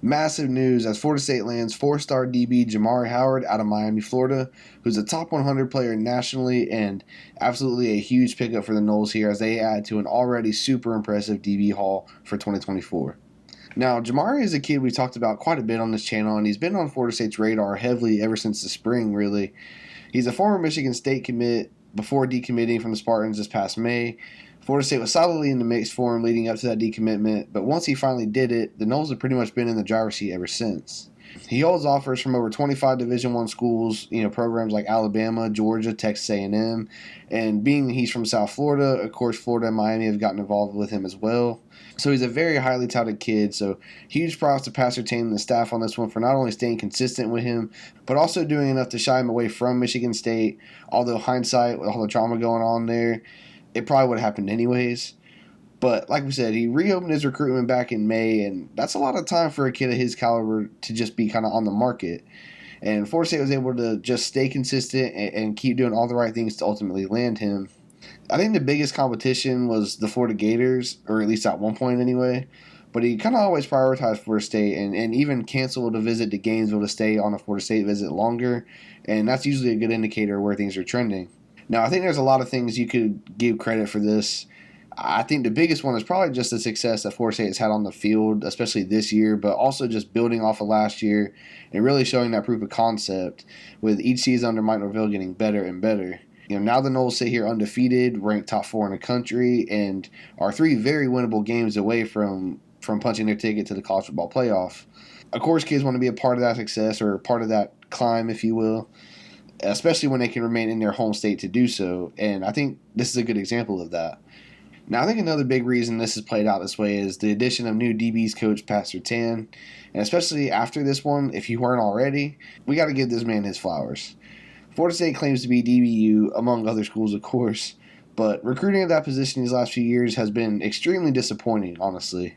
Massive news as Florida State lands four-star DB Jamari Howard out of Miami, Florida, who's a top 100 player nationally and absolutely a huge pickup for the Noles here as they add to an already super impressive DB haul for 2024. Now, Jamari is a kid we've talked about quite a bit on this channel, and he's been on Florida State's radar heavily ever since the spring, really. He's a former Michigan State commit before decommitting from the Spartans this past May. Florida State was solidly in the mix for him leading up to that decommitment, but once he finally did it, the Noles have pretty much been in the driver's seat ever since. He holds offers from over 25 Division I schools, programs like Alabama, Georgia, Texas A&M, and being he's from South Florida, of course, Florida and Miami have gotten involved with him as well. So he's a very highly touted kid, so huge props to Pat Surtain and the staff on this one for not only staying consistent with him, but also doing enough to shy him away from Michigan State, although hindsight, with all the drama going on there, it probably would have happened anyways. But like we said, he reopened his recruitment back in May, and that's a lot of time for a kid of his caliber to just be kind of on the market. And Florida State was able to just stay consistent and keep doing all the right things to ultimately land him. I think the biggest competition was the Florida Gators, or at least at one point anyway. But he kind of always prioritized Florida State and even canceled a visit to Gainesville to stay on a Florida State visit longer. And that's usually a good indicator of where things are trending. Now, I think there's a lot of things you could give credit for this. I think the biggest one is probably just the success that Florida State has had on the field, especially this year, but also just building off of last year and really showing that proof of concept with each season under Mike Norvell getting better and better. Now the Noles sit here undefeated, ranked top 4 in the country, and are 3 very winnable games away from punching their ticket to the college football playoff. Of course, kids want to be a part of that success or part of that climb, if you will, especially when they can remain in their home state to do so, and I think this is a good example of that. Now, I think another big reason this has played out this way is the addition of new DBs coach Pat Surtain, and especially after this one, if you weren't already, we got to give this man his flowers. Florida State claims to be DBU, among other schools, of course, but recruiting at that position these last few years has been extremely disappointing, honestly.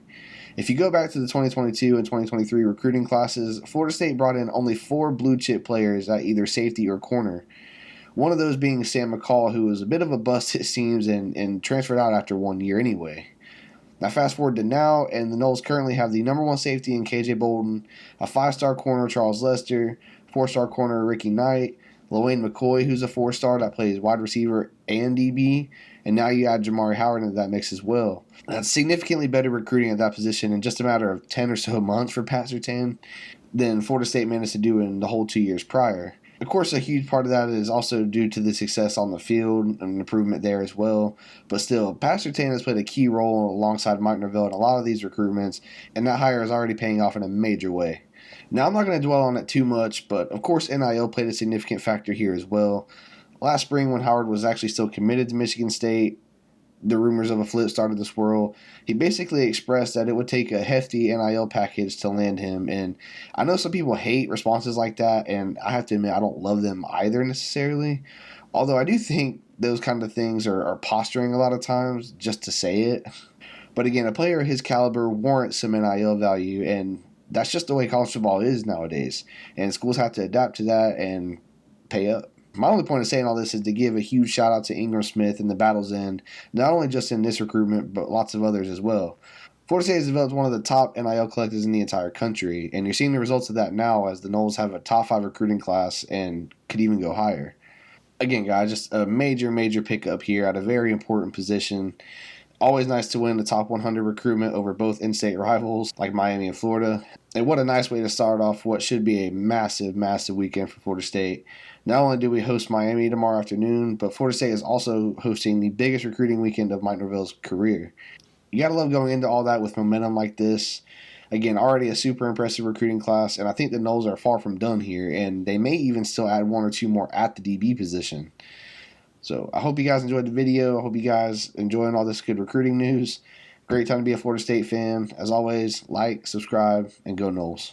If you go back to the 2022 and 2023 recruiting classes, Florida State brought in only 4 blue-chip players at either safety or corner. One of those being Sam McCall, who was a bit of a bust, it seems, and transferred out after 1 year anyway. Now, fast forward to now, and the Noles currently have the number 1 safety in KJ Bolden, a 5-star corner, Charles Lester, 4-star corner, Ricky Knight, LaWayne McCoy, who's a 4-star that plays wide receiver and DB, and now you add Jamari Howard into that mix as well. That's significantly better recruiting at that position in just a matter of 10 or so months for Pat Surtain than Florida State managed to do in the whole 2 years prior. Of course, a huge part of that is also due to the success on the field and improvement there as well. But still, Pat Surtain has played a key role alongside Mike Norvell in a lot of these recruitments, and that hire is already paying off in a major way. Now, I'm not going to dwell on it too much, but of course NIL played a significant factor here as well. Last spring, when Howard was actually still committed to Michigan State, the rumors of a flip started to swirl. He basically expressed that it would take a hefty NIL package to land him, and I know some people hate responses like that, and I have to admit I don't love them either necessarily, although I do think those kind of things are posturing a lot of times just to say it. But again, a player of his caliber warrants some NIL value, and that's just the way college football is nowadays, and schools have to adapt to that and pay up. My only point of saying all this is to give a huge shout out to Ingram Smith and the Battle's End, not only just in this recruitment, but lots of others as well. Florida State has developed one of the top NIL collectors in the entire country, and you're seeing the results of that now as the Noles have a top 5 recruiting class and could even go higher. Again, guys, just a major, major pickup here at a very important position. Always nice to win the top 100 recruitment over both in-state rivals like Miami and Florida. And what a nice way to start off what should be a massive, massive weekend for Florida State. Not only do we host Miami tomorrow afternoon, but Florida State is also hosting the biggest recruiting weekend of Mike Norvell's career. You got to love going into all that with momentum like this. Again, already a super impressive recruiting class, and I think the Noles are far from done here, and they may even still add 1 or 2 more at the DB position. So I hope you guys enjoyed the video. I hope you guys enjoying all this good recruiting news. Great time to be a Florida State fan. As always, like, subscribe, and go Noles.